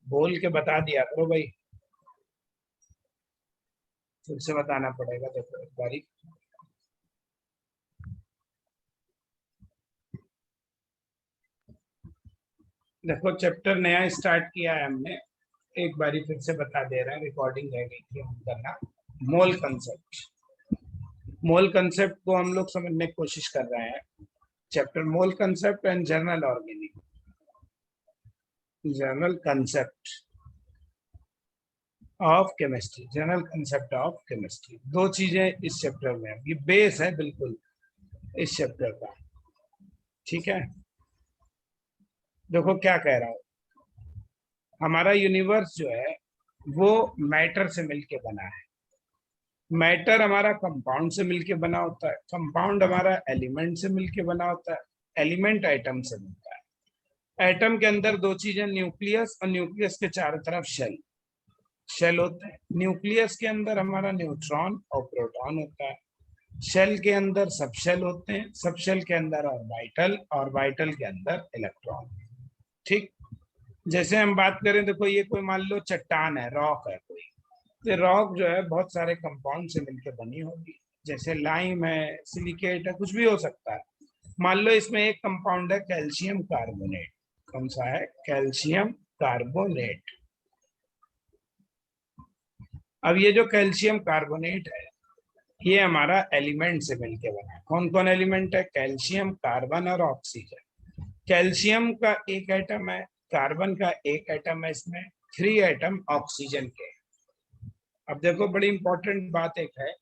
बोल के बता दिया करो भाई, फिर से बताना पड़ेगा। देखो एक बारी, देखो चैप्टर नया स्टार्ट किया है हमने, एक बारी फिर से बता दे रहे हैं, रिकॉर्डिंग रह गई थी हम करना। मोल कंसेप्ट, मोल कंसेप्ट को हम लोग समझने की कोशिश कर रहे हैं। Chapter mole concept and journal organic, journal concept of chemistry, general concept of chemistry, दो चीजें इस चैप्टर में, ये बेस है बिल्कुल इस चैप्टर का। ठीक है, देखो क्या कह रहा हूं, हमारा यूनिवर्स जो है वो मैटर से मिलके बना है। मैटर हमारा कंपाउंड से मिलके बना होता है, कंपाउंड हमारा एलिमेंट से मिलके बना होता है, एलिमेंट एटम से मिलता है। एटम के अंदर दो चीजें, न्यूक्लियस और न्यूक्लियस के चारों तरफ शेल, शेल होते हैं। न्यूक्लियस के अंदर हमारा न्यूट्रॉन और प्रोटॉन होता है, शेल के अंदर सब शेल होते हैं, सब शेल के अंदर ऑर्बिटल, ऑर्बिटल के अंदर इलेक्ट्रॉन। ठीक, जैसे हम बात करें, देखो ये कोई मान लो चट्टान है, रॉक है कोई, तो रॉक जो है बहुत सारे कंपाउंड से मिलकर बनी होगी, जैसे लाइम है, सिलिकेट है, कुछ भी हो सकता है। मान लो इसमें एक कंपाउंड है कैल्शियम कार्बोनेट, कौन सा है, कैल्शियम कार्बोनेट। अब ये जो कैल्शियम कार्बोनेट है ये हमारा एलिमेंट से मिलके बना है। कौन कौन एलिमेंट है, कैल्शियम, कार्बन और ऑक्सीजन। कैल्शियम का एक एटम है, कार्बन का एक एटम है, इसमें 3 एटम ऑक्सीजन के। अब देखो बड़ी इंपॉर्टेंट बात एक है,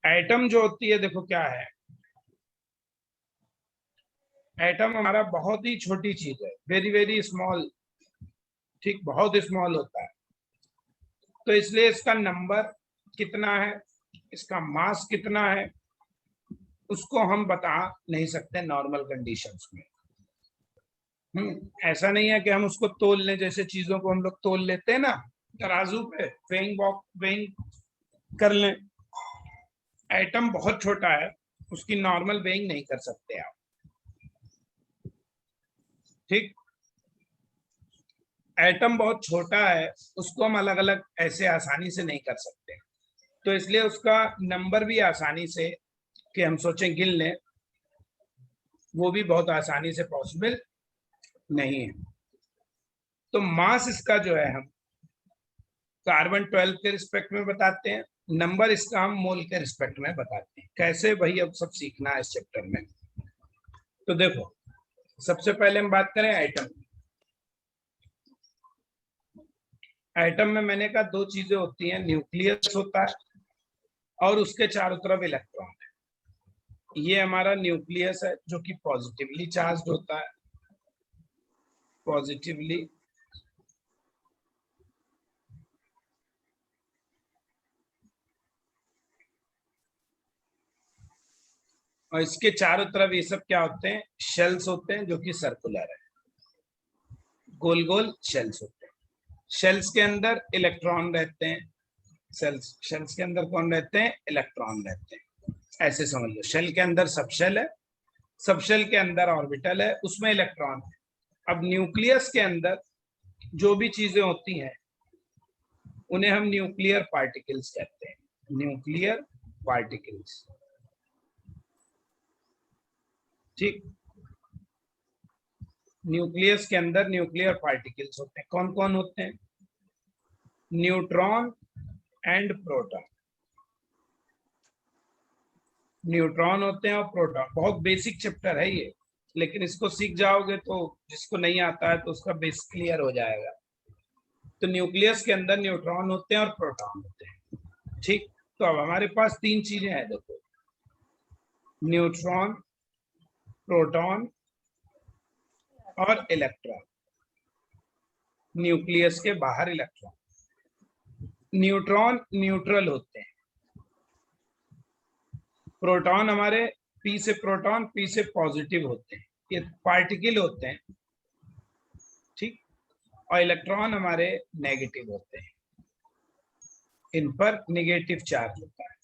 एटम जो होती है, देखो क्या है, एटम हमारा बहुत ही छोटी चीज है, वेरी वेरी स्मॉल। ठीक, बहुत स्मॉल होता है, तो इसलिए इसका नंबर कितना है, इसका मास कितना है, उसको हम बता नहीं सकते नॉर्मल कंडीशंस में। ऐसा नहीं है कि हम उसको तोल लें, जैसे चीजों को हम लोग तोल लेते हैं ना तराजू पे, वेइंग कर लें। एटम बहुत छोटा है, उसकी नॉर्मल वेइंग नहीं कर सकते आप। ठीक, एटम बहुत छोटा है, उसको हम अलग अलग ऐसे आसानी से नहीं कर सकते, तो इसलिए उसका नंबर भी आसानी से, कि हम सोचें गिन लें, वो भी बहुत आसानी से पॉसिबल नहीं है। तो मास इसका जो है हम कार्बन 12 के रिस्पेक्ट में बताते हैं, नंबर इसका हम मोल के रिस्पेक्ट में बताते हैं। कैसे भाई, अब सब सीखना है इस चैप्टर में। तो देखो सबसे पहले हम बात करें एटम। एटम में मैंने कहा दो चीजें होती हैं, न्यूक्लियस होता है और उसके चारों तरफ इलेक्ट्रॉन है। ये हमारा न्यूक्लियस है जो कि पॉजिटिवली चार्ज होता है, पॉजिटिवली, और इसके चारों तरफ ये सब क्या होते हैं, शेल्स होते हैं जो कि सर्कुलर है, गोल गोल शेल्स होते हैं। शेल्स के अंदर इलेक्ट्रॉन रहते हैं, शेल्स शेल्स के अंदर कौन रहते हैं, इलेक्ट्रॉन रहते हैं। ऐसे समझ लो, शेल के अंदर सब शेल है, सब शेल के अंदर ऑर्बिटल है, उसमें इलेक्ट्रॉन है। अब न्यूक्लियस के अंदर जो भी चीजें होती हैं उन्हें हम न्यूक्लियर पार्टिकल्स कहते हैं, न्यूक्लियर पार्टिकल्स। ठीक, न्यूक्लियस के अंदर न्यूक्लियर पार्टिकल्स होते हैं, कौन कौन होते हैं, न्यूट्रॉन एंड प्रोटॉन। न्यूट्रॉन होते हैं और प्रोटॉन, बहुत बेसिक चैप्टर है ये, लेकिन इसको सीख जाओगे तो जिसको नहीं आता है तो उसका बेस क्लियर हो जाएगा। तो न्यूक्लियस के अंदर न्यूट्रॉन होते हैं और प्रोटॉन होते हैं। ठीक, तो अब हमारे पास तीन चीजें हैं, देखो, न्यूट्रॉन, प्रोटॉन और इलेक्ट्रॉन। न्यूक्लियस के बाहर इलेक्ट्रॉन, न्यूट्रॉन न्यूट्रल होते हैं, प्रोटॉन हमारे पी से प्रोटॉन, पी से पॉजिटिव होते हैं, ये पार्टिकल होते हैं। ठीक, और इलेक्ट्रॉन हमारे नेगेटिव होते हैं। इन पर नेगेटिव चार्ज होता है,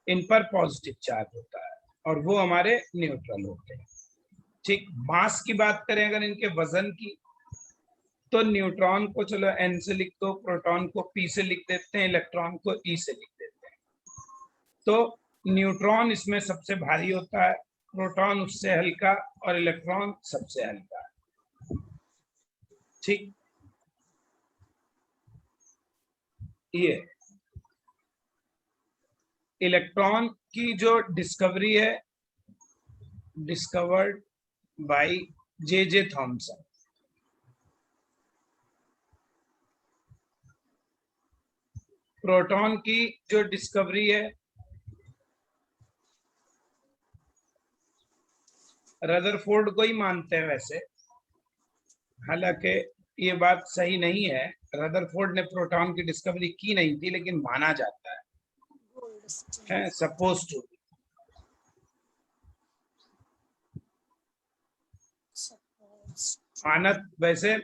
इन पर पॉजिटिव चार्ज होता है, और वो हमारे न्यूट्रल होते हैं। ठीक, मास की बात करें अगर इनके वजन की, तो न्यूट्रॉन को चलो n से लिख दो, प्रोटॉन को p से लिख देते हैं, इलेक्ट्रॉन को e से लिख देते हैं। तो न्यूट्रॉन इसमें सबसे भारी होता है, प्रोटॉन उससे हल्का, और इलेक्ट्रॉन सबसे हल्का। ठीक, ये इलेक्ट्रॉन की जो डिस्कवरी है, discovered by J Thomson. Proton की जो डिस्कवरी है रदरफोर्ड को ही मानते हैं वैसे, हालांकि ये बात सही नहीं है, रदरफोर्ड ने प्रोटॉन की डिस्कवरी की नहीं थी, लेकिन माना जाता है सपोज टू। मानत वैसे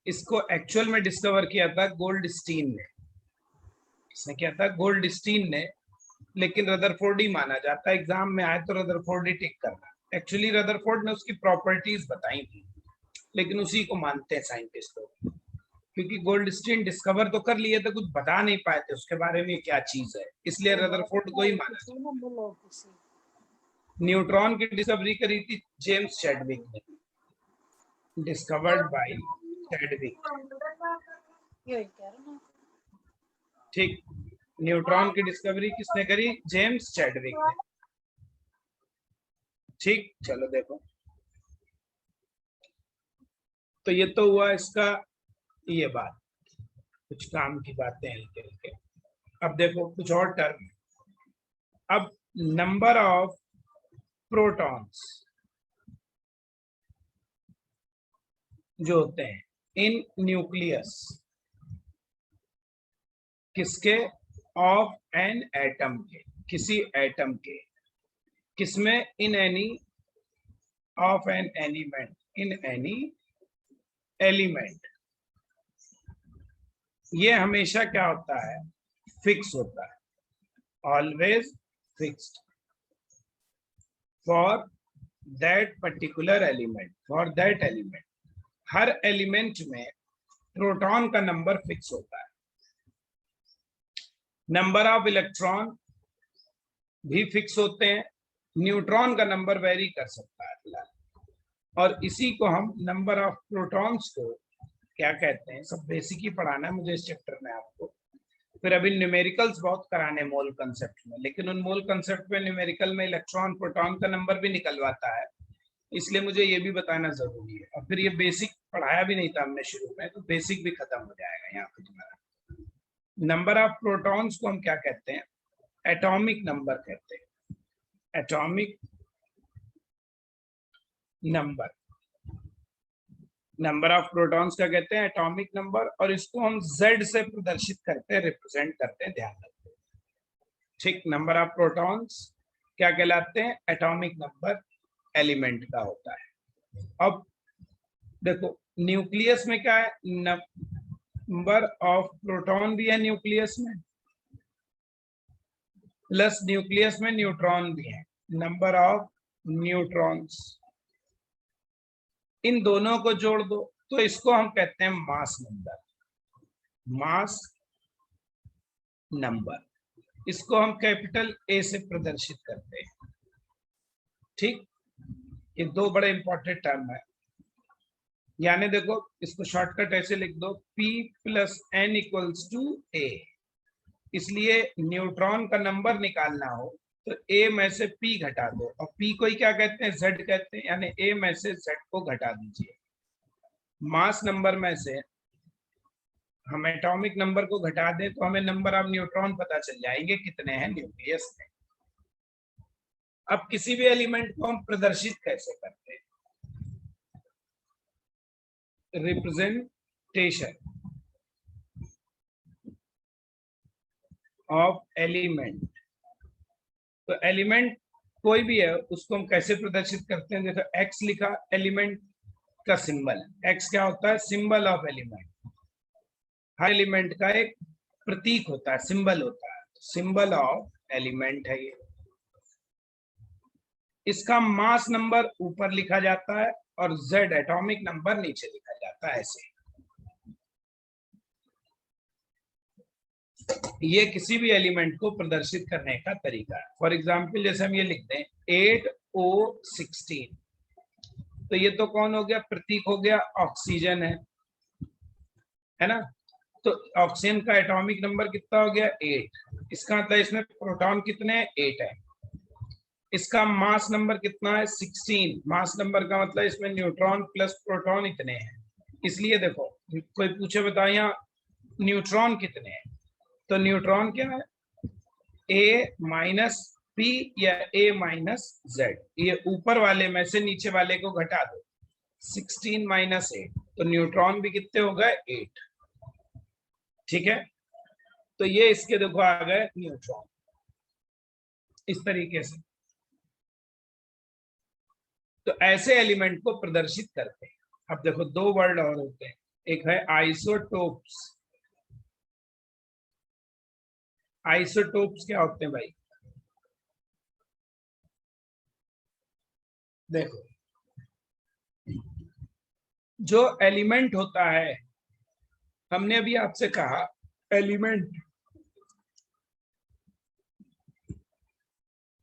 इसको एक्चुअल में डिस्कवर किया था गोल्डस्टीन ने, इसने किया था गोल्डस्टीन ने, लेकिन रदरफोर्ड ही माना जाता है। एग्जाम में आए तो रदरफोर्ड ही टिक करना। एक्चुअली रदरफोर्ड ने उसकी प्रॉपर्टीज बताई थी, लेकिन उसी को मानते हैं साइंटिस्ट लोग, क्योंकि गोल्डस्टीन डिस्कवर तो कर लिए थे, कुछ बता नहीं पाए थे उसके बारे में क्या चीज है, इसलिए रदरफोर्ड को ही माना जाता है। न्यूट्रॉन की डिस्कवरी करी थी जेम्स चैडविक ने, डिस्कवर्ड बाय चैडविक। ठीक, न्यूट्रॉन की डिस्कवरी किसने करी? जेम्स चैडविक ने। ठीक, चलो देखो, तो ये तो हुआ इसका ये बात, कुछ काम की बातें हल्के हल्के। अब देखो कुछ और टर्म। अब नंबर ऑफ प्रोटॉन्स जो होते हैं इन न्यूक्लियस, किसके? ऑफ एन एटम के, किसी एटम के, किसमें? In any, of an element, in any element. ये हमेशा क्या होता है? फिक्स होता है, always fixed for that particular element, for that element. Her element में प्रोटॉन का नंबर फिक्स होता है, नंबर ऑफ इलेक्ट्रॉन भी फिक्स होते हैं, न्यूट्रॉन का नंबर वेरी कर सकता है फिलहाल, और इसी को हम नंबर ऑफ प्रोटॉन्स को क्या कहते हैं? सब बेसिक ही पढ़ाना है मुझे इस चैप्टर में आपको, फिर अभी न्यूमेरिकल्स बहुत कराने मोल कंसेप्ट में, लेकिन उन मोल कंसेप्ट में न्यूमेरिकल में इलेक्ट्रॉन प्रोटॉन का नंबर भी निकलवाता है, इसलिए मुझे ये भी बताना जरूरी है। और फिर ये बेसिक पढ़ाया भी नहीं था हमने शुरू में, तो बेसिक भी खत्म हो जाएगा यहाँ पे तुम्हारा। नंबर ऑफ प्रोटॉन्स को हम क्या कहते हैं? एटॉमिक नंबर कहते हैं, atomic number. Number of protons का कहते हैं एटॉमिक नंबर, और इसको हम Z से प्रदर्शित करते हैं, रिप्रेजेंट करते हैं, ध्यान रखते हैं। ठीक, नंबर ऑफ प्रोटॉन्स क्या कहलाते हैं? एटॉमिक नंबर एलिमेंट का होता है। अब देखो न्यूक्लियस में क्या है? नंबर ऑफ प्रोटॉन भी है न्यूक्लियस में, प्लस न्यूक्लियस में न्यूट्रॉन भी है, नंबर ऑफ न्यूट्रॉन्स। इन दोनों को जोड़ दो तो इसको हम कहते हैं मास नंबर, मास नंबर। इसको हम कैपिटल A से प्रदर्शित करते हैं। ठीक, ये दो बड़े इंपॉर्टेंट टर्म है, यानी देखो इसको शॉर्टकट ऐसे लिख दो, P plus N equals to A। इसलिए न्यूट्रॉन का नंबर निकालना हो तो A में से P घटा दो, और P को ही क्या कहते हैं? Z कहते हैं, यानी A में से Z को घटा दीजिए। मास नंबर में से हम एटॉमिक नंबर को घटा दें तो हमें नंबर ऑफ न्यूट्रॉन पता चल जाएंगे कितने हैं न्यूक्लियस में। अब किसी भी एलिमेंट को हम प्रदर्शित कैसे करते हैं? Representation of element. तो एलिमेंट कोई भी है उसको हम कैसे प्रदर्शित करते हैं? देखो एक्स लिखा, एलिमेंट का सिंबल, एक्स क्या होता है? Symbol of element. Her element का एक प्रतीक होता है, सिंबल होता है, सिंबल ऑफ एलिमेंट है ये। इसका मास नंबर ऊपर लिखा जाता है और Z एटॉमिक नंबर नीचे लिखा जाता है, ऐसे। ये किसी भी एलिमेंट को प्रदर्शित करने का तरीका है। फॉर एग्जाम्पल जैसे हम ये लिख दें 8O16, तो ये तो कौन हो गया, प्रतीक हो गया, ऑक्सीजन है ना। तो ऑक्सीजन का एटॉमिक नंबर कितना हो गया, 8। इसका मतलब इसमें प्रोटॉन कितने हैं, 8 है। इसका मास नंबर कितना है, 16। मास नंबर का मतलब इसमें न्यूट्रॉन प्लस प्रोटॉन इतने हैं। इसलिए देखो कोई पूछे बताओ यहाँ न्यूट्रॉन कितने हैं, तो न्यूट्रॉन क्या है, A-P या A-Z। ये ऊपर वाले में से नीचे वाले को घटा दो, 16 - 8, तो न्यूट्रॉन भी कितने हो गए, 8। ठीक है, तो ये इसके देखो आ गए न्यूट्रॉन, इस तरीके से। तो ऐसे एलिमेंट को प्रदर्शित करते हैं। अब देखो दो वर्ड और होते हैं, एक है आइसोटोप्स। आइसोटोप्स क्या होते हैं भाई, देखो जो एलिमेंट होता है, हमने अभी आपसे कहा element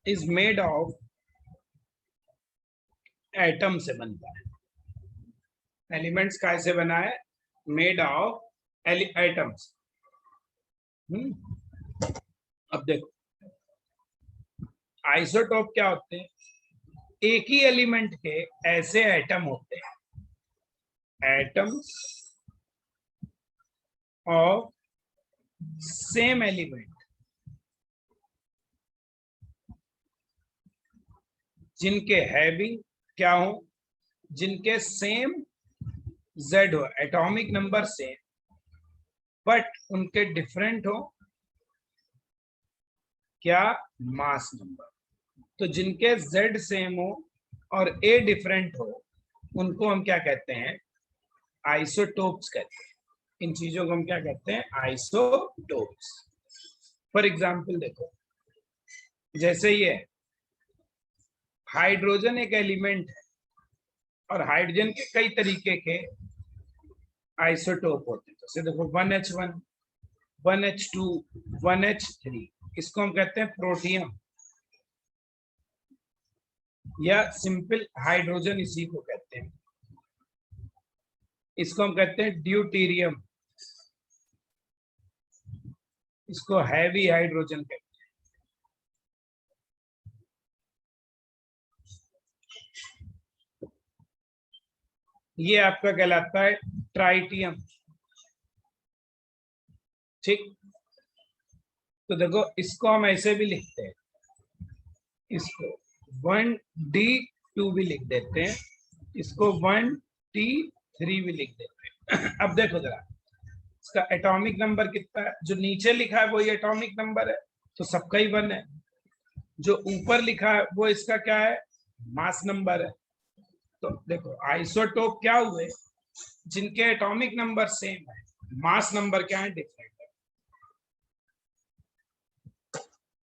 is made of atom से बनता है। एलिमेंट्स कैसे बना है, मेड ऑफ एटम्स। अब देखो आइसोटोप क्या होते हैं, एक ही एलिमेंट के ऐसे एटम होते हैं, एटम्स ऑफ सेम एलिमेंट, जिनके हैविंग क्या हो, जिनके सेम Z हो, एटॉमिक नंबर सेम, बट उनके डिफरेंट हो क्या, मास नंबर। तो जिनके Z सेम हो और A डिफरेंट हो, उनको हम क्या कहते हैं, आइसोटोप्स कहते हैं। इन चीजों को हम क्या कहते हैं, आइसोटोप्स। फॉर एग्जाम्पल देखो जैसे ये हाइड्रोजन एक एलिमेंट है और हाइड्रोजन के कई तरीके के आइसोटोप होते हैं। जैसे देखो 1H1, 1H2, 1H3, इसको हम कहते हैं प्रोटियम या सिंपल हाइड्रोजन, इसी को कहते हैं। इसको हम कहते हैं ड्यूटीरियम, इसको हैवी हाइड्रोजन कहते हैं। ये आपका कहलाता है ट्राइटियम। ठीक, तो देखो इसको हम ऐसे भी लिखते हैं, इसको 1D2 भी लिख देते हैं, इसको 1T3 भी लिख देते हैं। अब देखो जरा इसका एटॉमिक नंबर कितना है, जो नीचे लिखा है वही एटॉमिक नंबर है, तो सबका ही 1 है। जो ऊपर लिखा है वो इसका क्या है, मास नंबर है। तो देखो आइसोटोप क्या हुए, जिनके एटॉमिक नंबर सेम है, मास नंबर क्या है, डिफरेंट है।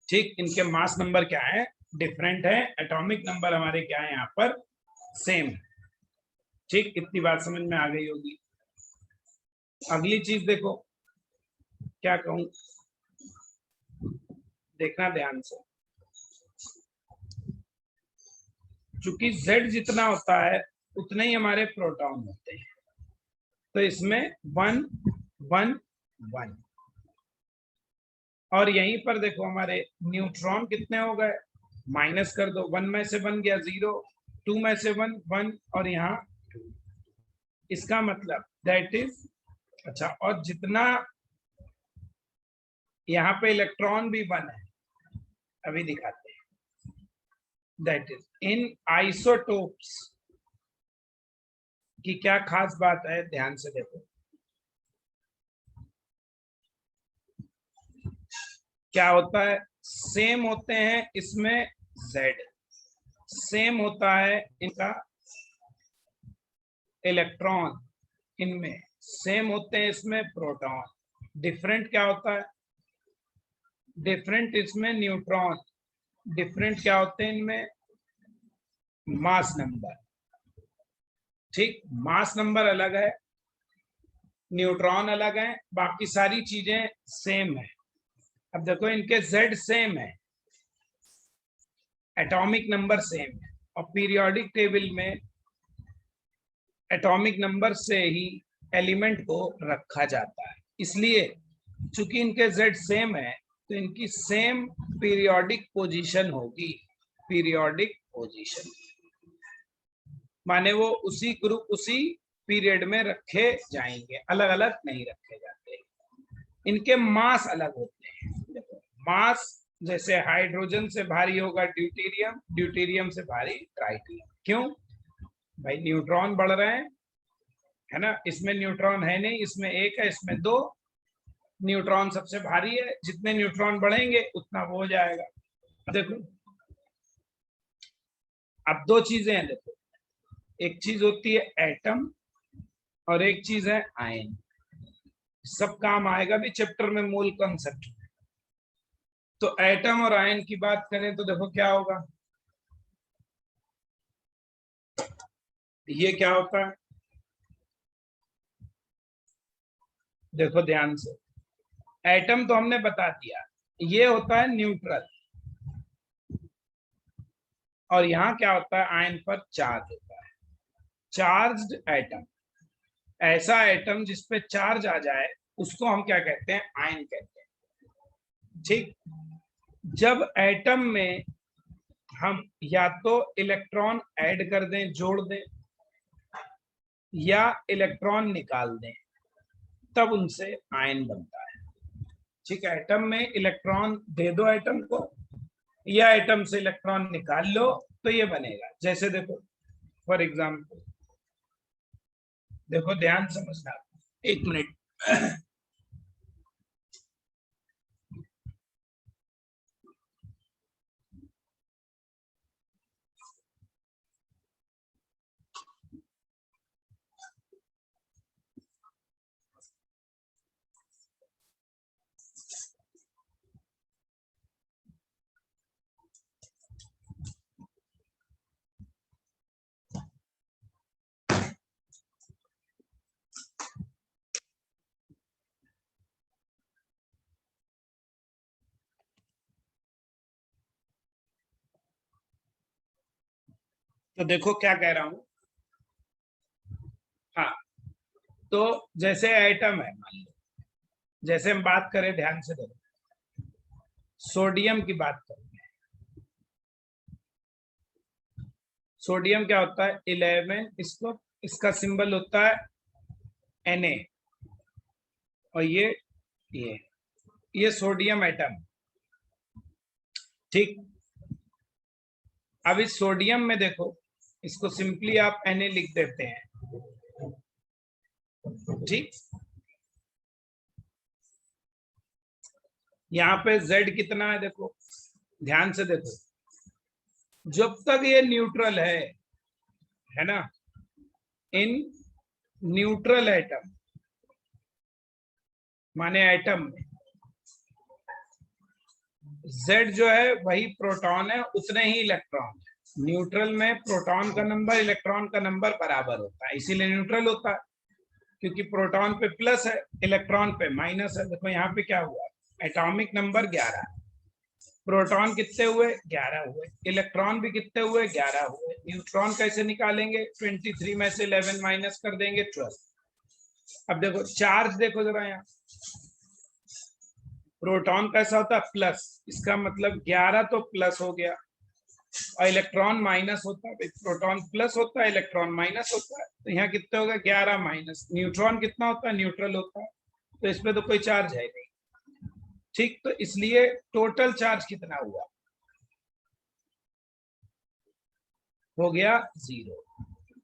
ठीक, इनके मास नंबर क्या है, डिफरेंट है, एटॉमिक नंबर हमारे क्या है यहाँ पर, सेम है। ठीक, इतनी बात समझ में आ गई होगी। अगली चीज देखो, क्या कहूं, देखना ध्यान से। चूंकि Z जितना होता है उतने ही हमारे प्रोटॉन होते हैं, तो इसमें 1 1 1। और यहीं पर देखो हमारे न्यूट्रॉन कितने हो गए, माइनस कर दो, 1 में से 1 गया 0, 2 में से 1 1, और यहाँ 2। इसका मतलब दैट इज, अच्छा, और जितना यहाँ पे इलेक्ट्रॉन भी 1 है, अभी दिखाते हैं। दैट इज इन आइसोटोप्स की क्या खास बात है, ध्यान से देखो। क्या होता है, सेम होते हैं इसमें Z, सेम होता है इनका इलेक्ट्रॉन इनमें, सेम होते हैं इसमें प्रोटॉन, डिफरेंट क्या होता है, डिफरेंट इसमें न्यूट्रॉन, डिफरेंट क्या होते हैं इनमें, मास नंबर। ठीक, मास नंबर अलग है, न्यूट्रॉन अलग है, बाकी सारी चीजें सेम है। अब देखो इनके Z सेम है, एटॉमिक नंबर सेम है, और पीरियोडिक टेबल में एटॉमिक नंबर से ही एलिमेंट को रखा जाता है। इसलिए चूंकि इनके Z सेम है तो इनकी सेम पीरियोडिक पोजीशन होगी, पीरियोडिक पोजीशन माने वो उसी ग्रुप उसी पीरियड में रखे जाएंगे, अलग अलग नहीं रखे जाते। इनके मास अलग होते हैं। देखो मास, जैसे हाइड्रोजन से भारी होगा ड्यूटेरियम, ड्यूटेरियम से भारी ट्राइटियम। क्यों भाई, न्यूट्रॉन बढ़ रहे हैं, है ना, इसमें न्यूट्रॉन है नहीं, इसमें एक है, इसमें दो, न्यूट्रॉन सबसे भारी है, जितने न्यूट्रॉन बढ़ेंगे उतना वो हो जाएगा। देखो अब दो चीजें हैं, देखो एक चीज होती है एटम और एक चीज है आयन। सब काम आएगा भी चैप्टर में मूल कॉन्सेप्ट। तो एटम और आयन की बात करें तो देखो क्या होगा, ये क्या होता है, देखो ध्यान से, एटम तो हमने बता दिया, ये होता है न्यूट्रल, और यहां क्या होता है, आयन पर चार्ज होता है, चार्ज्ड एटम। ऐसा एटम जिसपे चार्ज आ जाए उसको हम क्या कहते हैं, आयन कहते हैं। ठीक, जब एटम में हम या तो इलेक्ट्रॉन ऐड कर दें, जोड़ दें, या इलेक्ट्रॉन निकाल दें, तब उनसे आयन बनता है। ठीक है, एटम में इलेक्ट्रॉन दे दो एटम को, या एटम से इलेक्ट्रॉन निकाल लो तो ये बनेगा। जैसे देखो फॉर एग्जाम्पल, देखो ध्यान समझना, एक मिनट। तो देखो क्या कह रहा हूं, हाँ, तो जैसे एटम है, मान लो, जैसे हम बात करें, ध्यान से देखो, सोडियम की बात करें, सोडियम क्या होता है, 11, इसको, इसका सिंबल होता है Na, और ये सोडियम एटम। ठीक, अब इस सोडियम में देखो, इसको सिंपली आप Na लिख देते हैं। ठीक, यहाँ पे Z कितना है, देखो ध्यान से देखो, जब तक ये न्यूट्रल है ना, इन न्यूट्रल एटम माने एटम में Z जो है वही प्रोटॉन है, उतने ही इलेक्ट्रॉन है। न्यूट्रल में प्रोटॉन का नंबर इलेक्ट्रॉन का नंबर बराबर होता है, इसीलिए न्यूट्रल होता है, क्योंकि प्रोटॉन पे प्लस है, इलेक्ट्रॉन पे माइनस है। देखो यहाँ पे क्या हुआ, एटॉमिक नंबर 11, प्रोटॉन कितने हुए, 11 हुए, इलेक्ट्रॉन भी कितने हुए, 11 हुए। न्यूट्रॉन कैसे निकालेंगे, 23 में से 11 माइनस कर देंगे, 12। अब देखो चार्ज, देखो जरा यहाँ, प्रोटॉन कैसा होता है, प्लस, इसका मतलब 11 तो प्लस हो गया, और इलेक्ट्रॉन माइनस होता है, प्रोटॉन प्लस होता है, इलेक्ट्रॉन माइनस होता है, तो यहाँ कितने होगा, 11 माइनस। न्यूट्रॉन कितना होता है, न्यूट्रल होता है, तो इसमें तो कोई चार्ज है नहीं। ठीक, तो इसलिए टोटल चार्ज कितना हुआ, हो गया 0।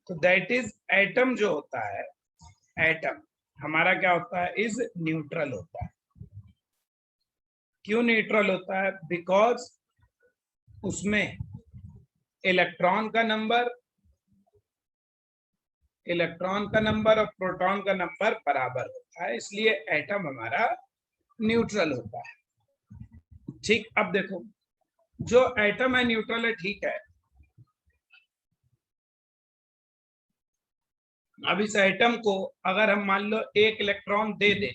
तो दैट इज, एटम जो होता है, एटम हमारा क्या होता है, इज न्यूट्रल होता है। क्यों न्यूट्रल होता है, बिकॉज उसमें इलेक्ट्रॉन का नंबर इलेक्ट्रॉन का नंबर और प्रोटॉन का नंबर बराबर होता है, इसलिए एटम हमारा न्यूट्रल होता है। ठीक, अब देखो जो एटम है न्यूट्रल है, ठीक है। अब इस एटम को अगर हम मान लो एक इलेक्ट्रॉन दे दे,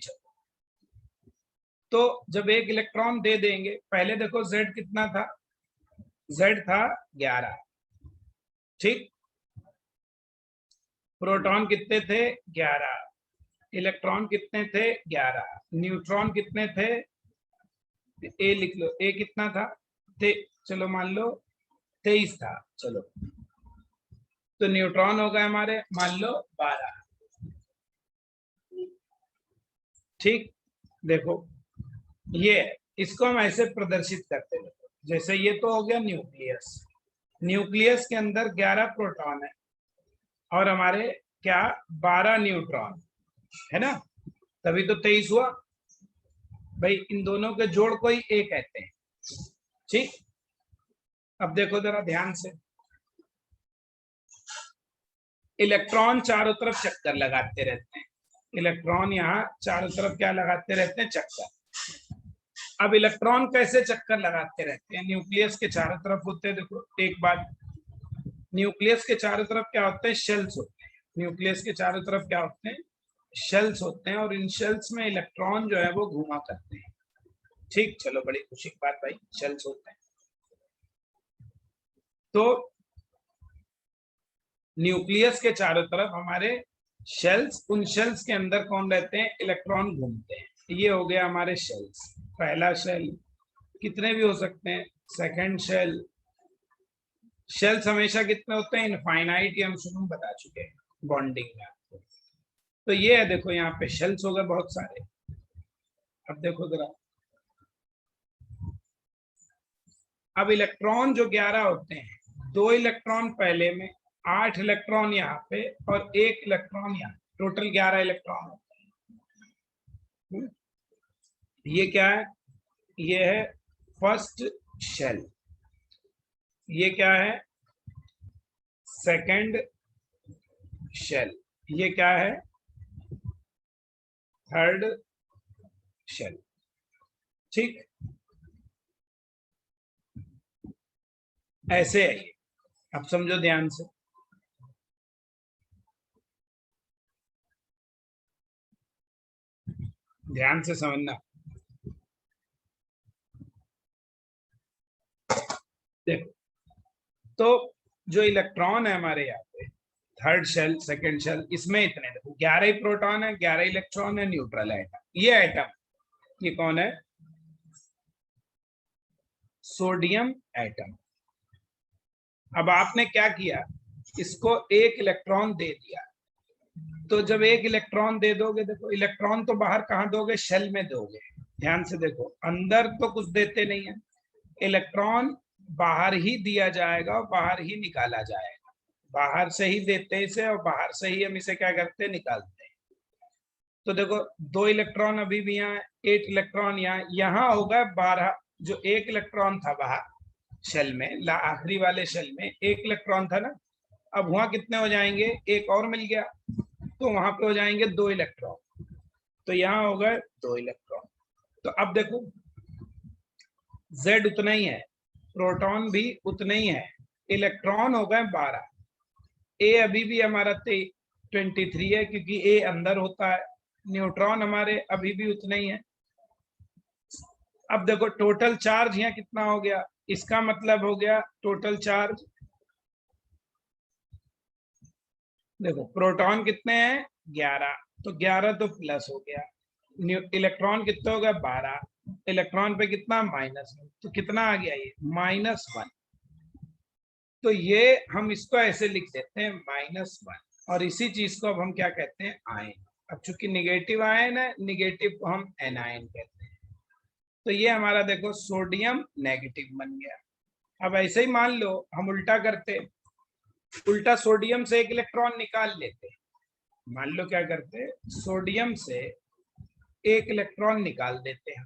तो जब एक इलेक्ट्रॉन दे देंगे, पहले देखो Z कितना था, Z था 11, ठीक। प्रोटॉन कितने थे, 11। इलेक्ट्रॉन कितने थे, 11। न्यूट्रॉन कितने थे, ए लिख लो, ए कितना था, चलो मान लो 23 था, चलो। तो न्यूट्रॉन हो गए हमारे मान लो 12, ठीक। देखो ये, इसको हम ऐसे प्रदर्शित करते हैं, जैसे ये तो हो गया न्यूक्लियस। न्यूक्लियस के अंदर 11 प्रोटॉन है और हमारे क्या 12 न्यूट्रॉन है ना, तभी तो 23 हुआ भाई। इन दोनों के जोड़ को ही ए कहते हैं, ठीक। अब देखो जरा ध्यान से, इलेक्ट्रॉन चारों तरफ चक्कर लगाते रहते हैं। इलेक्ट्रॉन यहाँ चारों तरफ क्या लगाते रहते हैं, चक्कर। अब इलेक्ट्रॉन कैसे चक्कर लगाते रहते हैं, न्यूक्लियस के चारों तरफ होते हैं। देखो एक बात, न्यूक्लियस के चारों तरफ क्या होते हैं, शेल्स होते हैं। न्यूक्लियस के चारों तरफ क्या होते हैं, शेल्स होते हैं, और इन शेल्स में इलेक्ट्रॉन जो है वो घूमा करते हैं, ठीक। चलो बड़ी खुशी की बात भाई, शेल्स होते हैं। तो न्यूक्लियस के चारों तरफ हमारे शेल्स, उन शेल्स के अंदर कौन रहते हैं, इलेक्ट्रॉन घूमते हैं। ये हो गया हमारे शेल्स। पहला शेल, कितने भी हो सकते हैं, सेकंड शेल। शेल्स हमेशा कितने होते हैं, इनफाइनाइट, ये हम शुरू में बता चुके हैं बॉन्डिंग में आपको। तो ये है, देखो यहाँ पे शेल्स हो गए बहुत सारे। अब देखो जरा, अब इलेक्ट्रॉन जो 11 होते हैं, 2 इलेक्ट्रॉन पहले में, 8 इलेक्ट्रॉन यहाँ पे और 1 इलेक्ट्रॉन यहाँ, टोटल 11 इलेक्ट्रॉन होते हैं। ये क्या है, ये है फर्स्ट शेल। ये क्या है, सेकंड शेल। ये क्या है, थर्ड शेल, ठीक। ऐसे है ये, अब समझो ध्यान से। ध्यान से समझना, देखो तो जो इलेक्ट्रॉन है हमारे यहाँ पे, थर्ड शेल, सेकंड शेल, इसमें इतने देखो 11 ही प्रोटॉन है, 11 इलेक्ट्रॉन है, न्यूट्रल एटम। ये एटम, ये कौन है, सोडियम एटम। अब आपने क्या किया, इसको एक इलेक्ट्रॉन दे दिया। तो जब एक इलेक्ट्रॉन दे दोगे, देखो इलेक्ट्रॉन तो बाहर कहाँ दोगे, शेल में दोगे। ध्यान से देखो, अंदर तो कुछ देते नहीं है, इलेक्ट्रॉन बाहर ही दिया जाएगा और बाहर ही निकाला जाएगा। बाहर से ही देते हैं इसे और बाहर से ही हम इसे क्या करते हैं, निकालते हैं। तो देखो 2 इलेक्ट्रॉन अभी भी यहाँ, 8 इलेक्ट्रॉन यहाँ, यहाँ होगा 12। जो 1 इलेक्ट्रॉन था बाहर शेल में, आखिरी वाले शेल में 1 इलेक्ट्रॉन था ना, अब वहां कितने हो जाएंगे, एक और मिल गया, तो वहां पे हो जाएंगे 2 इलेक्ट्रॉन। तो यहाँ हो गए 2 इलेक्ट्रॉन। तो अब देखो Z उतना ही है, प्रोटॉन भी उतने ही है, इलेक्ट्रॉन हो गए 12। ए अभी भी हमारा 23 है, क्योंकि ए अंदर होता है। न्यूट्रॉन हमारे अभी भी उतने ही है। अब देखो टोटल चार्ज यहाँ कितना हो गया, इसका मतलब हो गया टोटल चार्ज, देखो प्रोटॉन कितने हैं, 11, तो 11 तो प्लस हो गया। इलेक्ट्रॉन कितने हो गया, 12। इलेक्ट्रॉन पे कितना, -1, तो कितना आ गया ये, -1। तो ये हम इसको ऐसे लिख देते हैं -1, और इसी चीज को अब हम क्या कहते हैं, आयन। अब चूंकि निगेटिव आयन है, निगेटिव को हम एनायन कहते हैं। तो ये हमारा देखो सोडियम नेगेटिव बन गया। अब ऐसे ही मान लो हम उल्टा करते, उल्टा सोडियम से एक इलेक्ट्रॉन निकाल लेते। मान लो क्या करते, सोडियम से एक इलेक्ट्रॉन निकाल देते हैं,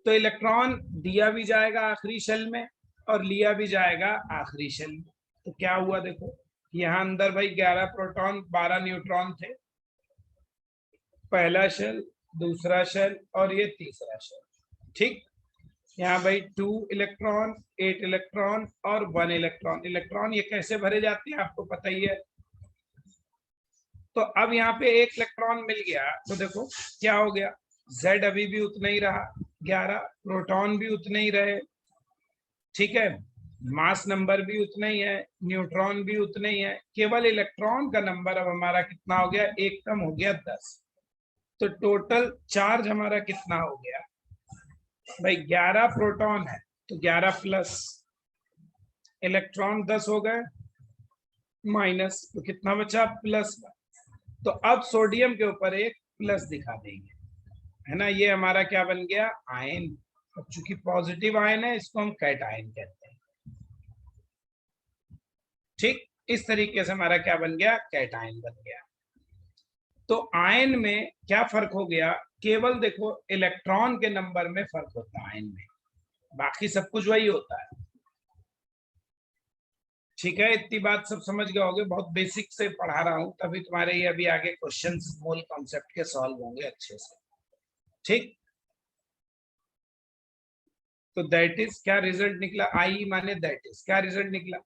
तो इलेक्ट्रॉन दिया भी जाएगा आखिरी शेल में और लिया भी जाएगा आखिरी शेल में। तो क्या हुआ देखो, यहाँ अंदर भाई 11 प्रोटॉन 12 न्यूट्रॉन थे, पहला शेल, दूसरा शेल और ये तीसरा शेल। ठीक, यहाँ भाई 2 इलेक्ट्रॉन, 8 इलेक्ट्रॉन और 1 इलेक्ट्रॉन। इलेक्ट्रॉन ये कैसे भरे जाते हैं आपको पता ही है। तो अब यहाँ पे 1 इलेक्ट्रॉन मिल गया तो देखो क्या हो गया, Z अभी भी उतना ही रहा 11, प्रोटॉन भी उतने ही रहे, ठीक है, मास नंबर भी उतना ही है, न्यूट्रॉन भी उतने ही है, केवल इलेक्ट्रॉन का नंबर अब हमारा कितना हो गया, एक कम हो गया 10। तो टोटल चार्ज हमारा कितना हो गया भाई, 11 प्रोटॉन है तो 11 प्लस इलेक्ट्रॉन 10 हो गए, माइनस तो कितना बचा प्लस। तो अब सोडियम के ऊपर एक प्लस दिखा देंगे, है ना, ये हमारा क्या बन गया, आयन। अब चूंकि पॉजिटिव आयन है इसको हम कैटायन कहते हैं। ठीक, इस तरीके से हमारा क्या बन गया, कैटायन बन गया। तो आयन में क्या फर्क हो गया, केवल देखो इलेक्ट्रॉन के नंबर में फर्क होता है आयन में, बाकी सब कुछ वही होता है। ठीक है, इतनी बात सब समझ गए होगे, बहुत बेसिक से पढ़ा रहा हूं तभी तुम्हारे ये अभी आगे क्वेश्चंस मूल कॉन्सेप्ट के सॉल्व होंगे अच्छे से। ठीक, तो दैट इज क्या रिजल्ट निकला, आई माने दैट इज, क्या रिजल्ट निकला,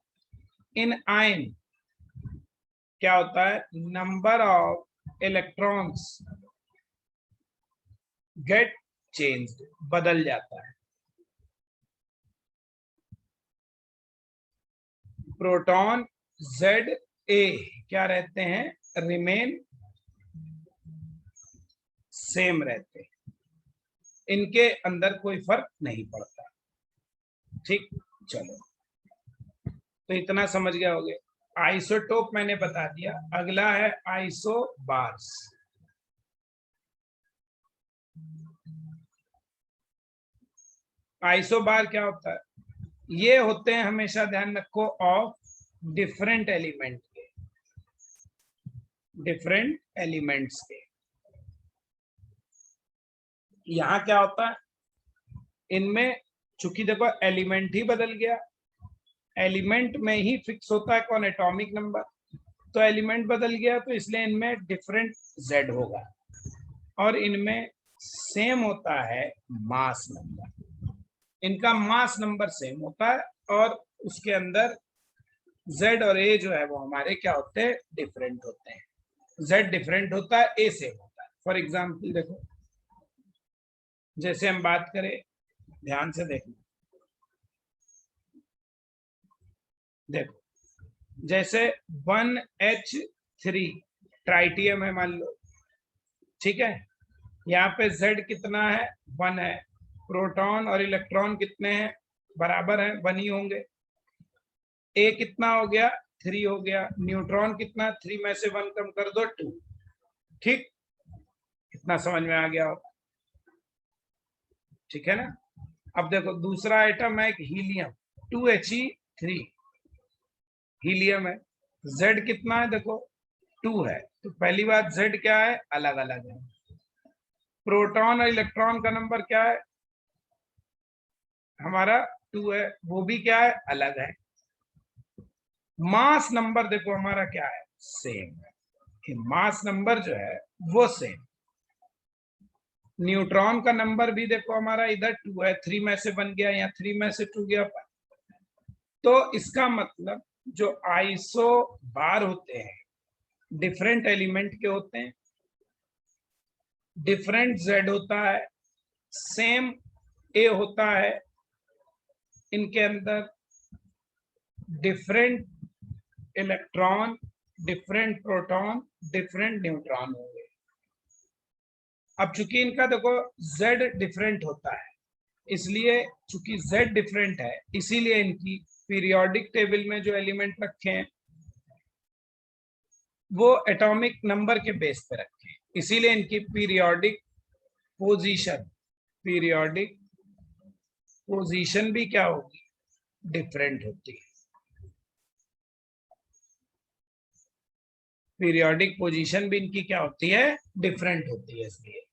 इन आयन क्या होता है, number of electrons get changed, बदल जाता है। प्रोटॉन Z A क्या रहते हैं, रिमेन सेम रहते हैं, इनके अंदर कोई फर्क नहीं पड़ता। ठीक, चलो तो इतना समझ गया होगे। आइसोटोप मैंने बता दिया, अगला है आइसोबार्स। आइसोबार क्या होता है, ये होते हैं, हमेशा ध्यान रखो, ऑफ डिफरेंट एलिमेंट के, डिफरेंट एलिमेंट्स के। यहां क्या होता है, इनमें चूंकि देखो एलिमेंट ही बदल गया, एलिमेंट में ही फिक्स होता है कौन, एटॉमिक नंबर, तो एलिमेंट बदल गया तो इसलिए इनमें डिफरेंट Z होगा और इनमें सेम होता है मास नंबर, इनका मास नंबर सेम होता है और उसके अंदर Z और A जो है वो हमारे क्या होते हैं, डिफरेंट होते हैं। Z डिफरेंट होता है, A सेम होता है। फॉर एग्जाम्पल देखो, जैसे हम बात करें, ध्यान से देखना, देखो जैसे 1H3 ट्राइटियम है मान लो, ठीक है, यहाँ पे Z कितना है, 1 है, प्रोटॉन और इलेक्ट्रॉन कितने हैं, बराबर है, 1 ही होंगे। A कितना हो गया, 3 हो गया, न्यूट्रॉन कितना, 3 में से 1 कम कर दो 2। ठीक, इतना समझ में आ गया होगा, ठीक है ना। अब देखो दूसरा आइटम है एक हीलियम, 2He3 हीलियम है, Z कितना है देखो 2 है, तो पहली बात Z क्या है, अलग अलग है। प्रोटॉन और इलेक्ट्रॉन का नंबर क्या है, हमारा 2 है, वो भी क्या है, अलग है। मास नंबर देखो हमारा क्या है, सेम है, कि मास नंबर जो है वो सेम। न्यूट्रॉन का नंबर भी देखो हमारा इधर 2 है, 3 में से 1 गया, या 3 में से 2 गया। तो इसका मतलब जो आइसो बार होते हैं डिफरेंट एलिमेंट के होते हैं, डिफरेंट Z होता है, सेम A होता है, इनके अंदर different electron, different proton, different neutron होंगे। अब चूंकि इनका देखो Z डिफरेंट होता है, इसलिए चूंकि Z डिफरेंट है इसीलिए इनकी पीरियोडिक टेबल में जो एलिमेंट रखे हैं वो एटॉमिक नंबर के बेस पे रखे हैं, इसीलिए इनकी पीरियोडिक पोजीशन भी क्या होगी, डिफरेंट होती है। पीरियोडिक पोजीशन भी इनकी क्या होती है, डिफरेंट होती है, इसलिए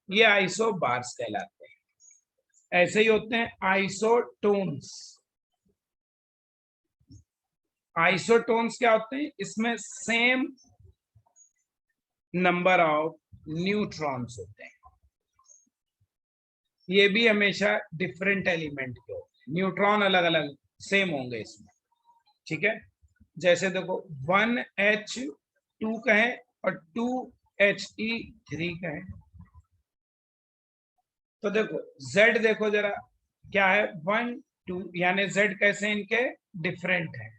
ये आइसोबार्स कहलाते हैं। ऐसे ही होते हैं आइसोटोन्स, आइसोटोन्स क्या होते हैं? इसमें सेम नंबर ऑफ न्यूट्रॉन्स होते हैं। ये भी हमेशा डिफरेंट एलिमेंट के होते हैं, न्यूट्रॉन अलग अलग सेम होंगे इसमें, ठीक है। जैसे देखो 1H2 कहें और 2He3 कहें, तो देखो Z देखो जरा क्या है, 1 2, यानी Z कैसे इनके डिफरेंट है।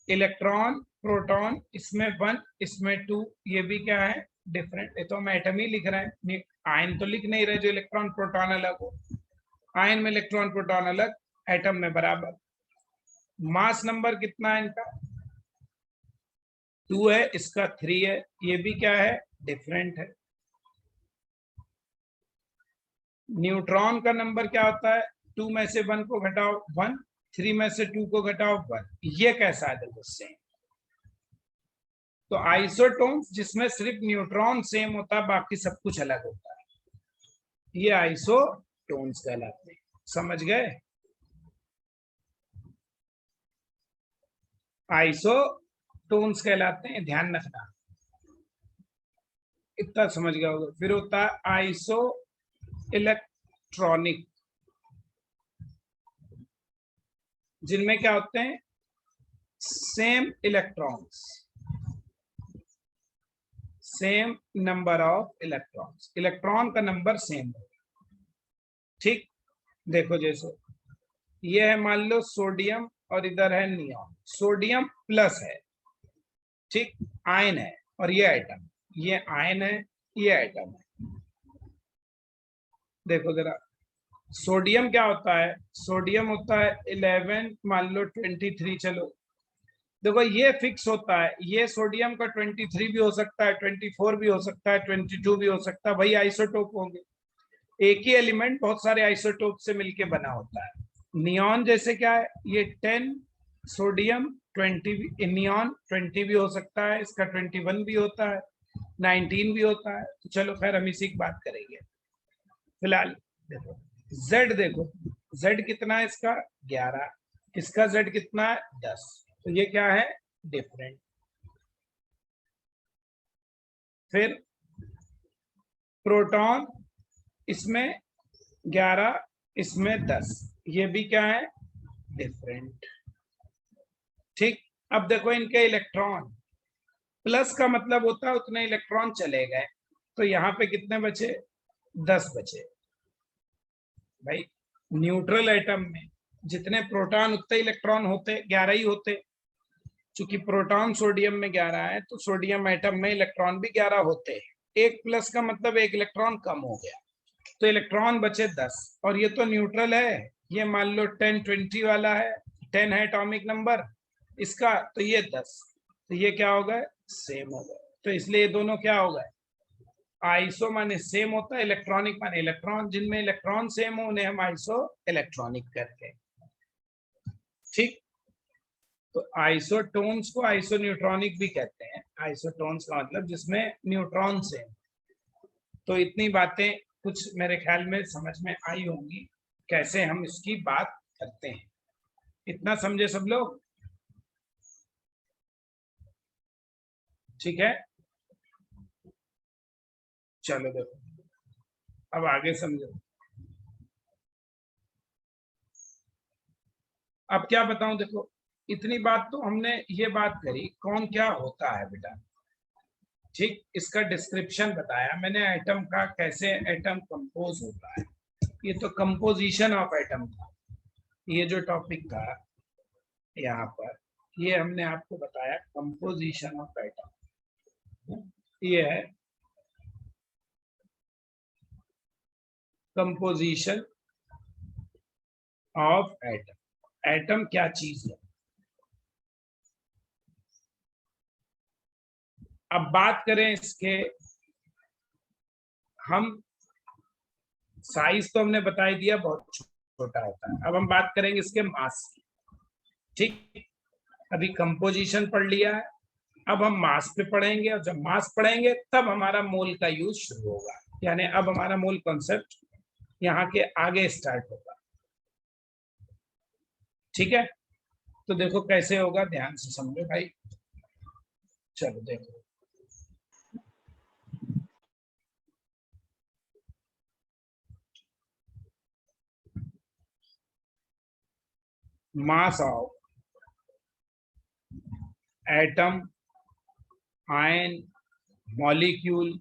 इलेक्ट्रॉन प्रोटॉन, इसमें 1 इसमें 2, ये भी क्या है डिफरेंट। ये तो हम एटम ही लिख रहे हैं, आयन तो लिख नहीं रहे जो इलेक्ट्रॉन प्रोटॉन अलग हो। आयन में इलेक्ट्रॉन प्रोटॉन अलग, एटम में बराबर। मास नंबर कितना है इनका? 2 है, इसका 3 है, ये भी क्या है डिफरेंट है। न्यूट्रॉन का नंबर क्या होता है? 2 में से 1 को घटाओ 1, 3 में से 2 को घटाओ 1। ये कैसा है देखो सेम। तो आइसोटोन्स जिसमें सिर्फ न्यूट्रॉन सेम होता है, बाकी सब कुछ अलग होता है, ये आइसोटोन्स कहलाते हैं। समझ गए? आइसोटोन्स कहलाते हैं, ध्यान रखना, इतना समझ गया होगा। फिर होता है आइसो इलेक्ट्रॉनिक, जिनमें क्या होते हैं same electrons, same number of electrons, electron का नंबर सेम है, ठीक। देखो जैसे ये है मान लो सोडियम और इधर है नियॉन, सोडियम प्लस है, ठीक, आयन है, और ये एटम, ये आयन है, ये एटम है। देखो जरा सोडियम क्या होता है? सोडियम होता है 11, मान लो 23, चलो देखो ये फिक्स होता है, ये सोडियम का 23 भी हो सकता है, 24 भी हो सकता है, 22 भी हो सकता है, भाई आइसोटोप होंगे। एक ही एलिमेंट बहुत सारे आइसोटोप से मिलके बना होता है। नियॉन जैसे क्या है, ये 10, सोडियम 20, नियॉन 20 भी हो सकता है, इसका 21 भी होता है, 19 भी होता है। तो चलो खैर हम इसी की बात करेंगे फिलहाल। देखो Z, देखो Z कितना है इसका 11, इसका Z कितना है 10, तो ये क्या है डिफरेंट। फिर प्रोटॉन, इसमें 11, इसमें 10, ये भी क्या है डिफरेंट, ठीक। अब देखो इनके इलेक्ट्रॉन, प्लस का मतलब होता है उतने इलेक्ट्रॉन चले गए, तो यहाँ पे कितने बचे? 10 बचे। भाई न्यूट्रल एटम में जितने प्रोटॉन उतने इलेक्ट्रॉन होते, 11 ही होते। चूंकि प्रोटॉन सोडियम में 11 है, तो सोडियम एटम में इलेक्ट्रॉन भी 11 होते हैं। एक प्लस का मतलब एक इलेक्ट्रॉन कम हो गया, तो इलेक्ट्रॉन बचे 10। और ये तो न्यूट्रल है, ये मान लो 10 20 वाला है, 10 है एटॉमिक नंबर इसका, तो ये 10, तो ये क्या हो गए सेम हो गए। तो इसलिए ये दोनों क्या हो गए आइसो, माने सेम होता है, इलेक्ट्रॉनिक माने इलेक्ट्रॉन, जिनमें इलेक्ट्रॉन सेम हो उन्हें हम आइसो इलेक्ट्रॉनिक करते हैं, ठीक। तो आइसोटोन्स को आइसोन्यूट्रॉनिक भी कहते हैं। आइसोटोन्स का मतलब जिसमें न्यूट्रॉन सेम। तो इतनी बातें कुछ मेरे ख्याल में समझ में आई होंगी, कैसे हम इसकी बात करते हैं। इतना समझे सब लोग? ठीक है, चलो देखो अब आगे समझो। अब क्या बताऊं, देखो इतनी बात तो हमने ये बात करी कौन क्या होता है बेटा, ठीक। इसका डिस्क्रिप्शन बताया मैंने एटम का, कैसे एटम कंपोज होता है। ये तो कंपोजिशन ऑफ एटम था, ये जो टॉपिक था यहाँ पर, ये हमने आपको बताया कंपोजिशन ऑफ एटम। ये है कंपोजिशन ऑफ एटम, एटम क्या चीज है। अब बात करें इसके, हम साइज तो हमने बता ही दिया बहुत छोटा होता है। अब हम बात करेंगे इसके मास की, ठीक। अभी कंपोजिशन पढ़ लिया है, अब हम मास पे पढ़ेंगे, और जब मास पढ़ेंगे तब हमारा मोल का यूज शुरू होगा, यानी अब हमारा मोल कॉन्सेप्ट यहाँ के आगे स्टार्ट होगा, ठीक है। तो देखो कैसे होगा, ध्यान से समझो भाई। चलो देखो, mass of atom, ion, molecule,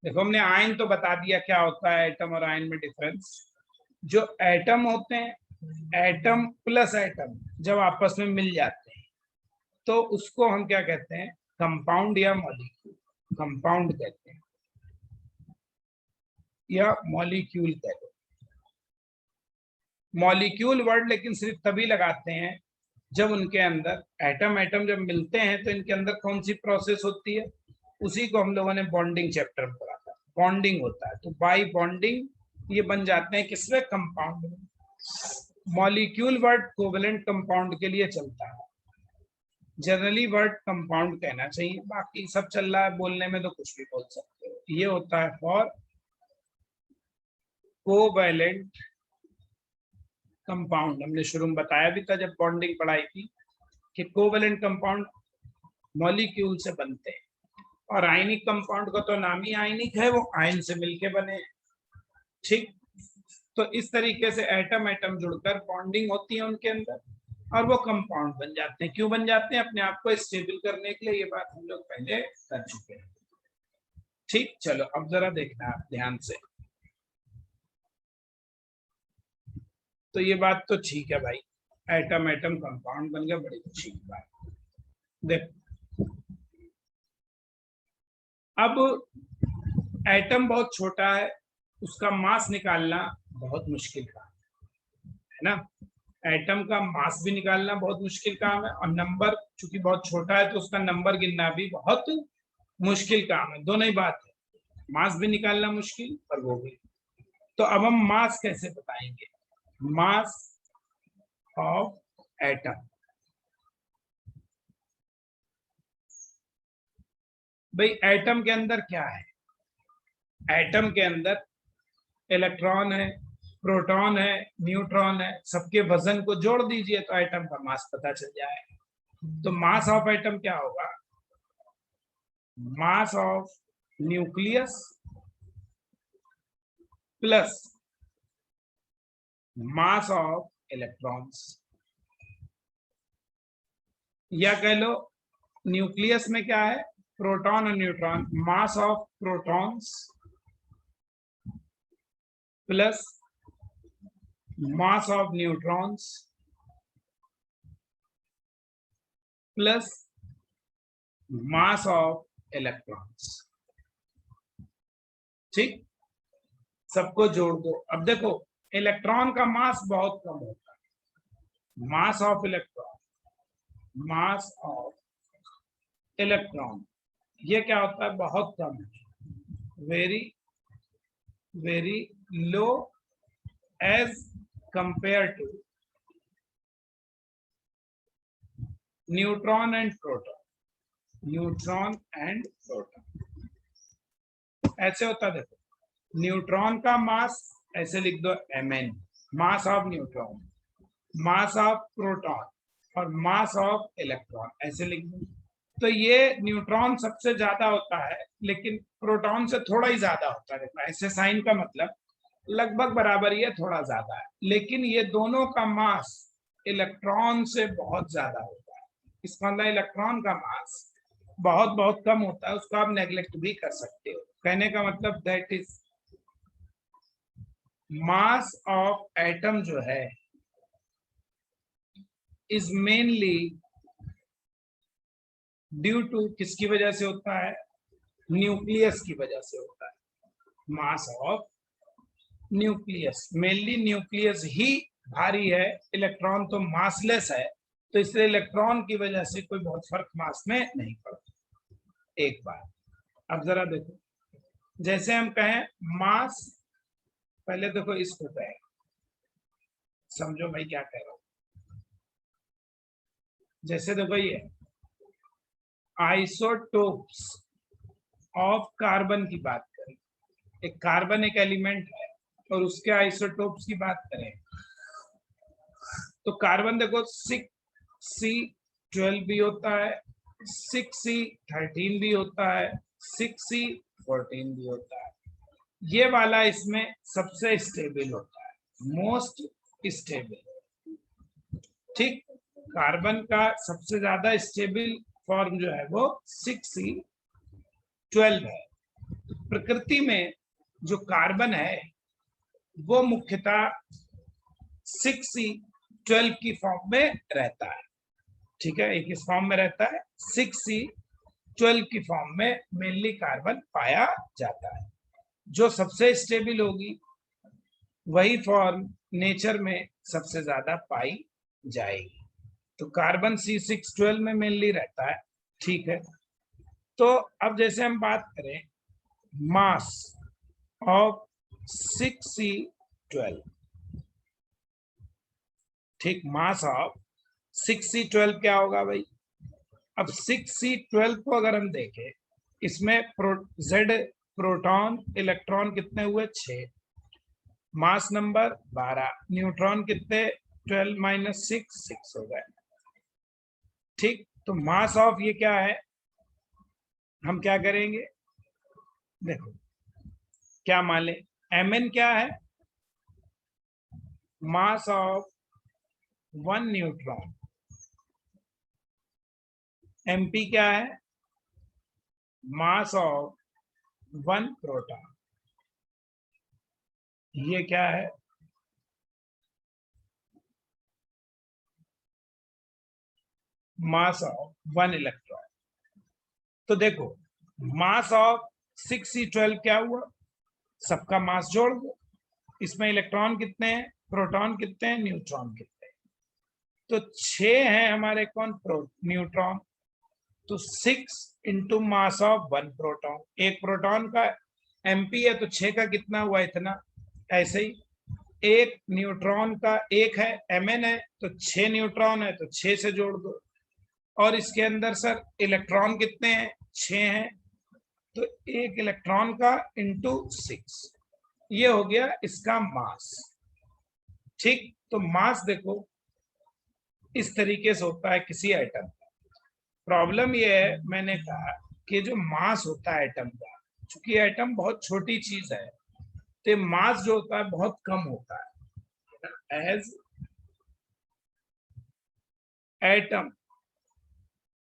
देखो हमने आयन तो बता दिया क्या होता है, एटम और आयन में डिफरेंस। जो एटम होते हैं, एटम प्लस एटम जब आपस में मिल जाते हैं तो उसको हम क्या कहते हैं, कंपाउंड या मॉलिक्यूल। कंपाउंड कहते हैं या मॉलिक्यूल कहते हैं। मॉलिक्यूल वर्ड लेकिन सिर्फ तभी लगाते हैं जब उनके अंदर एटम एटम जब मिलते हैं तो इनके अंदर कौन सी प्रोसेस होती है, उसी को हम लोगों ने बॉन्डिंग चैप्टर में पढ़ा था। बॉन्डिंग होता है, तो बाई बॉन्डिंग ये बन जाते हैं किसमें, कंपाउंड में। मॉलिक्यूल वर्ड कोवेलेंट कंपाउंड के लिए चलता है, जनरली वर्ड कंपाउंड कहना चाहिए, बाकी सब चल रहा है बोलने में तो कुछ भी बोल सकते हो। ये होता है फॉर कोवेलेंट कंपाउंड। हमने शुरू में बताया भी था जब बॉन्डिंग पढ़ाई थी कि कोवेलेंट कंपाउंड मॉलिक्यूल से बनते हैं, और आयनिक कंपाउंड का तो नाम ही आयनिक है, वो आयन से मिलके बने। ठीक, तो इस तरीके से एटम एटम जुड़कर बॉन्डिंग होती है उनके अंदर और वो कंपाउंड बन जाते हैं। क्यों बन जाते हैं, अपने आप को स्टेबल करने के लिए। ये बात हम लोग पहले कर चुके हैं। ठीक, चलो अब जरा देखना आप ध्यान से। तो ये बात तो ठीक है भाई, एटम एटम कंपाउंड बन गया, बड़ी अच्छी बात। देख, अब एटम बहुत छोटा है, उसका मास निकालना बहुत मुश्किल काम है ना। एटम का मास भी निकालना बहुत मुश्किल काम है, और नंबर चूंकि बहुत छोटा है तो उसका नंबर गिनना भी बहुत मुश्किल काम है। दोनों ही बात है, मास भी निकालना मुश्किल और वो भी। तो अब हम मास कैसे बताएंगे, मास ऑफ एटम। भाई एटम के अंदर क्या है, एटम के अंदर इलेक्ट्रॉन है, प्रोटॉन है, न्यूट्रॉन है, सबके वजन को जोड़ दीजिए तो एटम का मास पता चल जाएगा। तो मास ऑफ एटम क्या होगा, मास of nucleus plus mass of electrons, या कह लो न्यूक्लियस में क्या है, प्रोटॉन और neutron, mass of protons plus mass of neutrons plus mass of electrons. ठीक, सबको जोड़ दो। अब देखो इलेक्ट्रॉन का मास बहुत कम होता है, mass of electron, mass of electron ये क्या होता है, बहुत कम है, very very low as compare to neutron and proton, neutron and proton. ऐसे होता है, देखो न्यूट्रॉन का मास ऐसे लिख दो mn, mass of neutron, mass of proton और मास ऑफ इलेक्ट्रॉन ऐसे लिख दो। तो ये न्यूट्रॉन सबसे ज्यादा होता है लेकिन प्रोटॉन से थोड़ा ही ज्यादा होता है। देखो ऐसे साइन का मतलब लगभग बराबर ही है, थोड़ा ज्यादा है, लेकिन ये दोनों का मास इलेक्ट्रॉन से बहुत ज्यादा होता है। इसका मतलब इलेक्ट्रॉन का मास बहुत बहुत कम होता है, उसको आप नेग्लेक्ट भी कर सकते हो। कहने का मतलब that is mass of atom जो है इज मेनली ड्यू टू, किसकी वजह से होता है, न्यूक्लियस की वजह से होता है। Mass of nucleus, mainly nucleus ही भारी है, इलेक्ट्रॉन तो मासलेस है, तो इसलिए इलेक्ट्रॉन की वजह से कोई बहुत फर्क मास में नहीं पड़ता। एक बार अब जरा देखो, जैसे हम कहें मास, पहले देखो इसको कहें, समझो भाई क्या कह रहा हूं। जैसे देखो ये आइसोटोप्स ऑफ कार्बन की बात करें, एक कार्बन एक एलिमेंट है और उसके आइसोटोप्स की बात करें तो कार्बन देखो 6C12 भी होता है, 6C13 भी होता है, 6C14 भी होता है। ये वाला इसमें सबसे स्टेबल होता है, मोस्ट स्टेबल। ठीक, कार्बन का सबसे ज्यादा स्टेबल फॉर्म जो है वो 6C12 है। प्रकृति में जो कार्बन है वो मुख्यतः 6C12 की फॉर्म में रहता है। ठीक है, एक इस फॉर्म में रहता है, 6C12 की फॉर्म में मेनली कार्बन पाया जाता है। जो सबसे स्टेबल होगी वही फॉर्म नेचर में सबसे ज्यादा पाई जाएगी। तो कार्बन C612 में मेनली रहता है। ठीक है, तो अब जैसे हम बात करें मास ऑफ 6C12, ठीक, मास ऑफ 6C12 क्या होगा भाई? अब 6C12 को अगर हम देखें, इसमें Z प्रोटॉन इलेक्ट्रॉन कितने हुए? 6, मास नंबर 12, न्यूट्रॉन कितने? 12 माइनस 6 हो गए। ठीक, तो मास ऑफ ये क्या है? हम क्या करेंगे, देखो क्या मान लें, Mn क्या है? Mass of 1 neutron. Mp क्या है? Mass of 1 proton. ये क्या है? Mass of 1 electron. तो देखो मास ऑफ 6C12 क्या हुआ? सबका मास जोड़ दो, इसमें इलेक्ट्रॉन कितने हैं, प्रोटॉन कितने हैं, न्यूट्रॉन कितने हैं? तो 6 हैं हमारे कौन? न्यूट्रॉन। तो 6 इंटू मास ऑफ 1 प्रोटॉन, एक प्रोटॉन का Mp है तो 6 का कितना हुआ? इतना। ऐसे ही एक न्यूट्रॉन का 1 है, Mn है, तो 6 न्यूट्रॉन है तो 6 से जोड़ दो। और इसके अंदर सर इलेक्ट्रॉन कितने हैं? 6 हैं, तो एक इलेक्ट्रॉन का इंटू 6, ये हो गया इसका मास। ठीक, तो मास देखो इस तरीके से होता है किसी एटम का। प्रॉब्लम ये है, मैंने कहा कि जो मास होता है एटम का, चूंकि एटम बहुत छोटी चीज है तो मास जो होता है बहुत कम होता है। एज एटम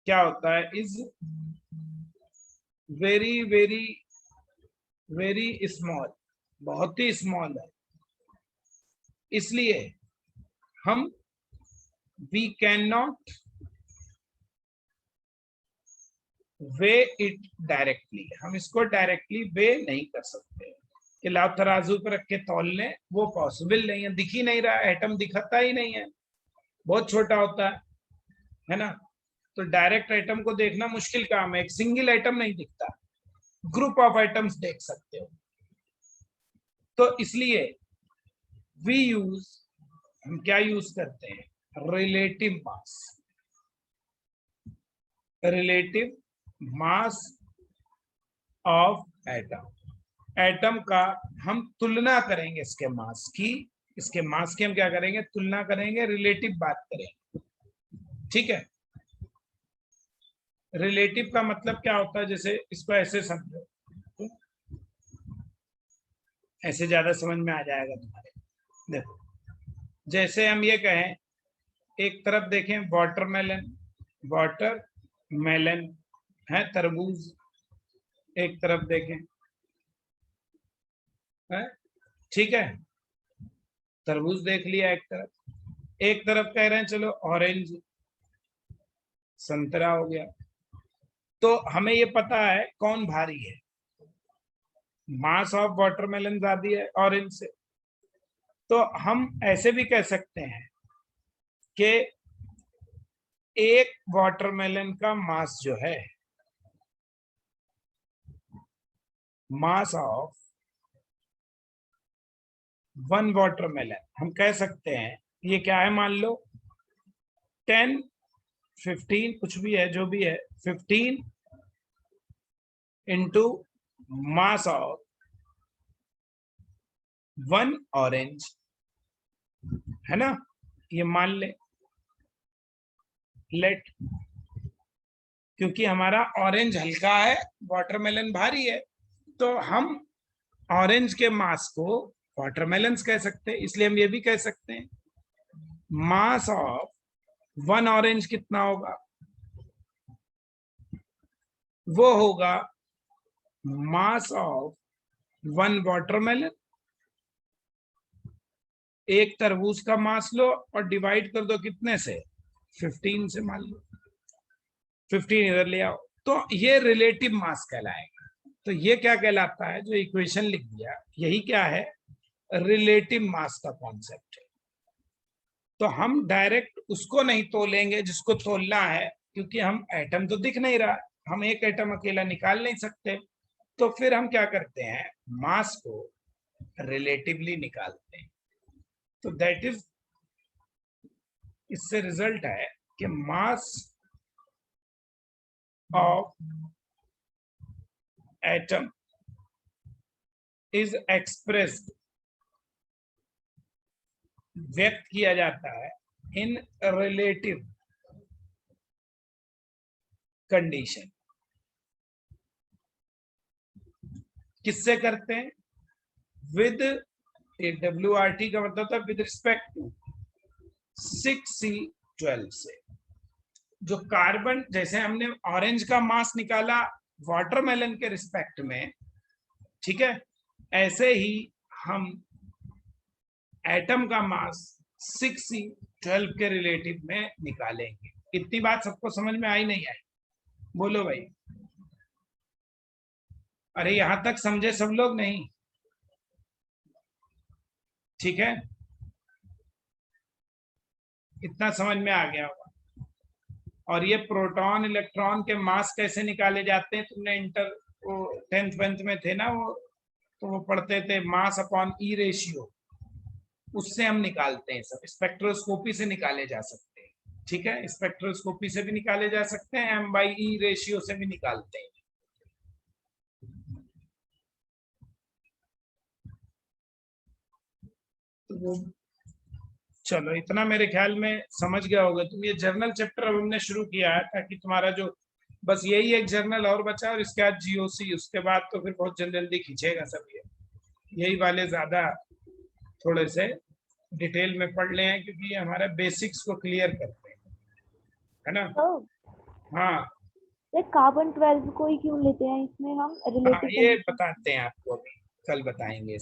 क्या होता है? Is very very very small, बहुत ही स्मॉल है। इसलिए हम we can not weigh it directly, हम इसको डायरेक्टली वे नहीं कर सकते कि लाओ तराजू पर रख के तौल लें, वो पॉसिबल नहीं है। दिख ही नहीं रहा, एटम दिखता ही नहीं है, बहुत छोटा होता है ना। तो डायरेक्ट एटम को देखना मुश्किल काम है, एक सिंगल एटम नहीं दिखता, ग्रुप ऑफ एटम्स देख सकते हो। तो इसलिए वी यूज, हम क्या यूज करते हैं? Relative mass, relative mass of atom. Atom का हम तुलना करेंगे इसके मास की, इसके मास की हम क्या करेंगे? तुलना करेंगे, रिलेटिव बात करेंगे। ठीक है, रिलेटिव का मतलब क्या होता है? जैसे इसको ऐसे समझो, ऐसे ज्यादा समझ में आ जाएगा तुम्हारे। देखो जैसे हम ये कहें, एक तरफ देखें वाटरमेलन, वाटरमेलन है तरबूज, एक तरफ देखें है, ठीक है, तरबूज देख लिया एक तरफ। एक तरफ कह रहे हैं चलो ऑरेंज, संतरा हो गया। तो हमें ये पता है कौन भारी है, मास ऑफ वाटरमेलन ज्यादा है ऑरेंज से। तो हम ऐसे भी कह सकते हैं कि एक वाटरमेलन का मास जो है, मास ऑफ 1 वाटरमेलन, हम कह सकते हैं ये क्या है, मान लो 10, 15 कुछ भी है, जो भी है 15 इंटू मास ऑफ 1 ऑरेंज, है ना, ये मान ले, लेट, क्योंकि हमारा ऑरेंज हल्का है, वाटरमेलन भारी है, तो हम ऑरेंज के मास को वाटरमेलन्स कह सकते हैं, इसलिए हम ये भी कह सकते हैं मास ऑफ 1 ऑरेंज कितना होगा, वो होगा मास ऑफ 1 वाटरमेलन। एक तरबूज का मास लो और डिवाइड कर दो कितने से, 15 से, मान लो 15 इधर ले आओ, तो ये रिलेटिव मास कहलाएगा। तो ये क्या कहलाता है, जो इक्वेशन लिख दिया, यही क्या है, रिलेटिव मास का कॉन्सेप्ट है। तो हम डायरेक्ट उसको नहीं तोलेंगे जिसको तोलना है, क्योंकि हम एटम तो दिख नहीं रहा, हम एक एटम अकेला निकाल नहीं सकते, तो फिर हम क्या करते हैं, मास को रिलेटिवली निकालते हैं। तो दैट इज, इससे रिजल्ट है कि mass of atom is expressed, व्यक्त किया जाता है इन रिलेटिव कंडीशन। किससे करते हैं, विद, WRT का मतलब था विद रिस्पेक्ट टू 6C12 से। जो कार्बन, जैसे हमने ऑरेंज का मास निकाला वाटरमेलन के रिस्पेक्ट में, ठीक है, ऐसे ही हम एटम का मास 6C12 के रिलेटिव में निकालेंगे। इतनी बात सबको समझ में आई नहीं आई, बोलो भाई। अरे यहां तक समझे सब लोग, नहीं, ठीक है, इतना समझ में आ गया होगा। और ये प्रोटॉन इलेक्ट्रॉन के मास कैसे निकाले जाते हैं, तुमने इंटर, वो 10th 12th में थे ना वो, तो वो पढ़ते थे मास अपॉन ई रेशियो, उससे हम निकालते हैं सब। स्पेक्ट्रोस्कोपी से निकाले जा सकते हैं, ठीक है, स्पेक्ट्रोस्कोपी से भी निकाले जा सकते हैं, M/E रेशियो से भी निकालते हैं। तो वो, चलो इतना मेरे ख्याल में समझ गया होगा तुम। ये जर्नल चैप्टर अब हमने शुरू किया है ताकि तुम्हारा जो, बस यही एक जर्नल और बचा, और इसके बाद GOC, उसके बाद तो फिर बहुत जल्दी जल्दी खींचेगा सब ये। यही वाले ज्यादा थोड़े से डिटेल में पढ़ ले हैं, क्योंकि ये हमारे बेसिक्स को क्लियर करते हैं, है ना। तो हाँ कार्बन 12 को ही क्यों लेते हैं इसमें हम हाँ, रिलेटिव ये कंडीशन? बताते हैं आपको, अभी कल बताएंगे।